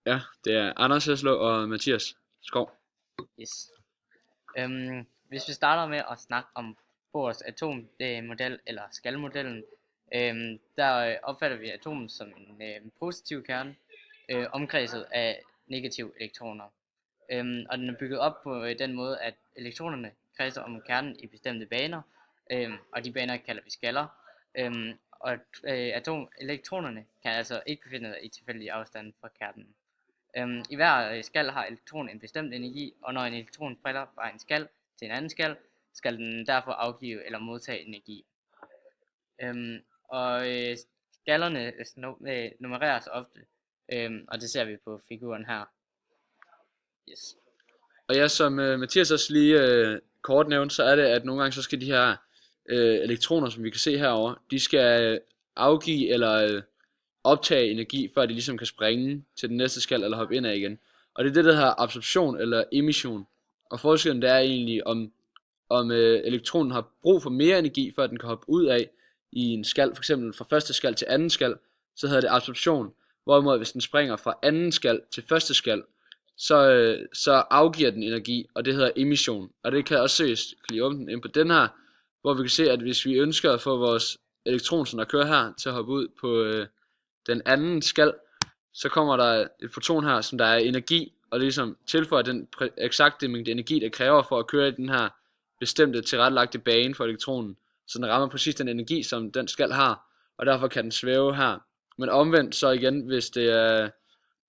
Ja, det er Anders Hesselå og Mathias Skov. Yes. Hvis vi starter med at snakke om Bohrs atommodel eller skalmodellen, der opfatter vi atomet som en positiv kerne, omkredset af negative elektroner. Og den er bygget op på den måde, at elektronerne kredser om kernen i bestemte baner, og de baner kalder vi skaller. Og elektronerne kan altså ikke befinde sig i tilfældig afstand fra kernen. I hver skal har elektron en bestemt energi, og når en elektron falder fra en skal til en anden skal den derfor afgive eller modtage energi. Og skallerne nummereres ofte, og det ser vi på figuren her. Yes. Og ja, som Mathias også lige kort nævnte, så er det, at nogle gange så skal de her elektroner, som vi kan se herover, de skal afgive eller optage energi, før de ligesom kan springe til den næste skal eller hoppe ind af igen. Og det er det, der hedder absorption eller emission. Og forskellen det er egentlig, om elektronen har brug for mere energi, før den kan hoppe ud af i en skal, for eksempel fra første skal til anden skal, så hedder det absorption. Hvorimod hvis den springer fra anden skal til første skal, så afgiver den energi, og det hedder emission. Og det kan også ses, klikke om den ind på den her, hvor vi kan se, at hvis vi ønsker at få vores elektron, som der kører her, til at hoppe ud på den anden skal, så kommer der et foton her, som der er energi, og det ligesom tilføjer den eksakte mængde energi, der kræver for at køre i den her bestemte tilrettelagte bane for elektronen, så den rammer præcis den energi, som den skal har, og derfor kan den svæve her. Men omvendt så igen, hvis det er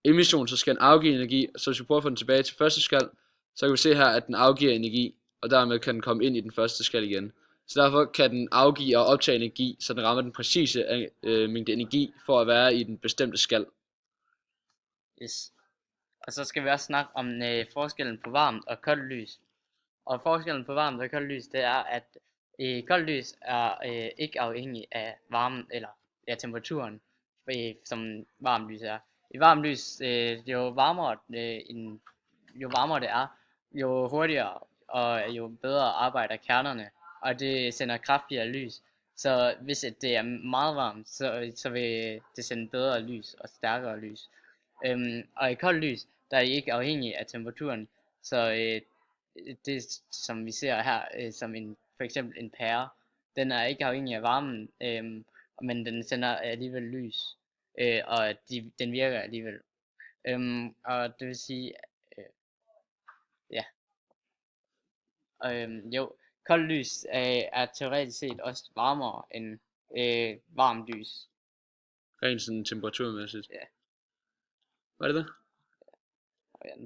emission, så skal den afgive energi, så hvis vi prøver at få den tilbage til første skal, så kan vi se her, at den afgiver energi, og dermed kan den komme ind i den første skal igen. Så derfor kan den afgive og optage energi, så den rammer den præcise mængde energi for at være i den bestemte skal. Yes. Og så skal vi også snakke om forskellen på varmt og koldt lys. Og forskellen på varmt og koldt lys, det er, at koldt lys er ikke afhængig af varmen eller temperaturen, som varmt lys er. I varmt lys, jo varmere det er, jo hurtigere og jo bedre arbejder kernerne, og det sender kraftigere lys. Så hvis det er meget varmt, så vil det sende bedre lys og stærkere lys. Og i koldt lys, der er I ikke afhængig af temperaturen, så det som vi ser her, som for eksempel en pære, den er ikke afhængig af varmen, men den sender alligevel lys, og den virker alligevel. Og det vil sige, ja, jo, koldt lys er teoretisk set også varmere end varmt lys. Rent sådan temperaturmæssigt. Ja, Var det det? og ja,